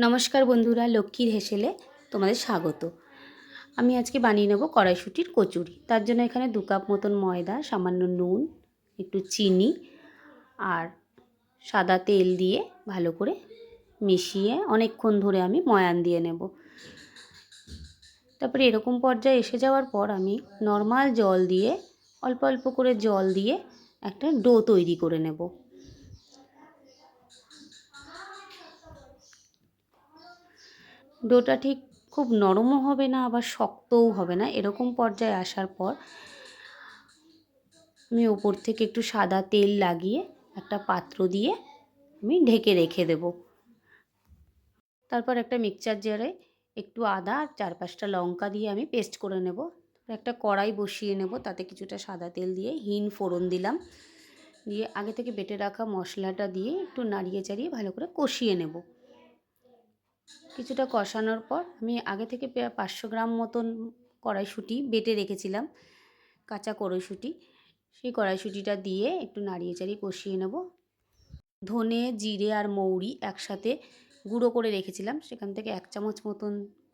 নমস্কার বন্ধুরা, লক্ষ্মীর হেসেলে তোমাদের স্বাগত। আমি আজকে বানিয়ে নেব কড়াইশুঁটির কচুরি। তার জন্য এখানে 2 কাপ মতন ময়দা, সামান্য নুন, একটু চিনি আর সাদা তেল দিয়ে ভালো করে মিশিয়ে অনেকক্ষণ ধরে আমি ময়ান দিয়ে নেব। তারপরে এরকম পর্যায়ে এসে যাওয়ার পর আমি নর্মাল জল দিয়ে অল্প অল্প করে জল দিয়ে একটা ডো তৈরি করে নেব। ডোটা ঠিক খুব নরমও হবে না, আবার শক্তও হবে না। এরকম পর্যায়ে আসার পর আমি ওপর থেকে একটু সাদা তেল লাগিয়ে একটা পাত্র দিয়ে আমি ঢেকে রেখে দেব। তারপর একটা মিক্সচার জারে একটু আদা আর 4-5টা লঙ্কা দিয়ে আমি পেস্ট করে নেব। একটা কড়াই বসিয়ে নেব, তাতে কিছুটা সাদা তেল দিয়ে হিং ফোড়ন দিলাম, দিয়ে আগে থেকে বেটে রাখা মশলাটা দিয়ে একটু নাড়িয়ে চাড়িয়ে ভালো করে কষিয়ে নেব। কিছুটা কষানোর পর আমি আগে থেকে 500 গ্রাম মতন কড়াইশুঁটি বেটে রেখেছিলাম, কাঁচা কড়াইশুঁটি, সেই কড়াইশুঁটিটা দিয়ে একটু নাড়িয়ে চাড়িয়ে কষিয়ে নেব। ধনে, জিরে আর মৌরি একসাথে গুঁড়ো করে রেখেছিলাম, সেখান থেকে 1 চামচ মতন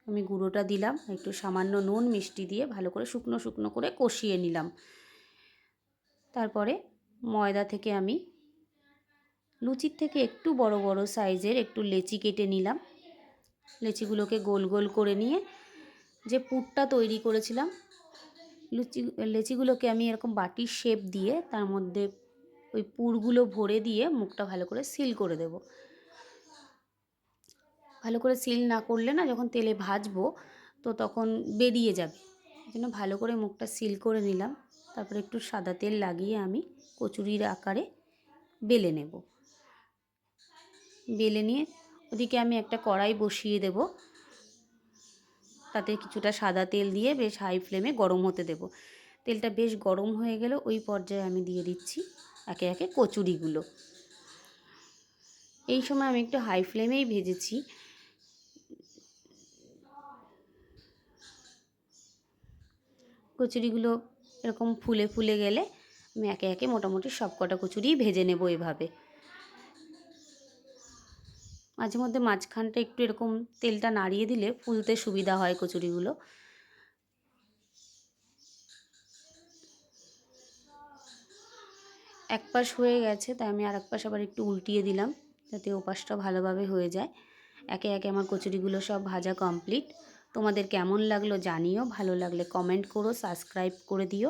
আমি গুঁড়োটা দিলাম, একটু সামান্য নুন মিষ্টি দিয়ে ভালো করে শুকনো শুকনো করে কষিয়ে নিলাম। তারপরে ময়দা থেকে আমি লুচির থেকে একটু বড় বড় সাইজের একটু লেচি কেটে নিলাম। লেচিগুলোকে গোল গোল করে নিয়ে যে পুরটা তৈরি করেছিলাম, লেচিগুলোকে আমি এরকম বাটির শেপ দিয়ে তার মধ্যে ওই পুরগুলো ভরে দিয়ে মুখটা ভালো করে সিল করে দেব। ভালো করে সিল না করলে না, যখন তেলে ভাজবো তো তখন বেরিয়ে যাবে, এই জন্য ভালো করে মুখটা সিল করে নিলাম। তারপরে একটু সাদা তেল লাগিয়ে আমি কচুরির আকারে বেলে নেব। বেলে নিয়ে ওদিকে আমি একটা কড়াই বসিয়ে দেব, তাতে কিছুটা সাদা তেল দিয়ে বেশ হাই ফ্লেমে গরম হতে দেব। তেলটা বেশ গরম হয়ে গেলে ওই পর্যায়ে আমি দিয়ে দিচ্ছি একে একে কচুরিগুলো। এই সময় আমি একটু হাই ফ্লেমেই ভেজেছি। কচুরিগুলো এরকম ফুলে ফুলে গেলে আমি একে একে মোটামুটি সব কটা কচুরিই ভেজে নেব এভাবে। মাঝে মধ্যে মাঝখানটা একটু এরকম তেলটা নাড়িয়ে দিলে ফুলতে সুবিধা হয় কচুরিগুলো। এক পাশ হয়ে গেছে, তাই আমি আর এক পাশ আবার একটু উল্টিয়ে দিলাম, যাতে ওপাশটা ভালোভাবে হয়ে যায়। একে একে আমার কচুরিগুলো সব ভাজা কমপ্লিট। তোমাদের কেমন লাগলো জানিও, ভালো লাগলে কমেন্ট করো, সাবস্ক্রাইব করে দিও।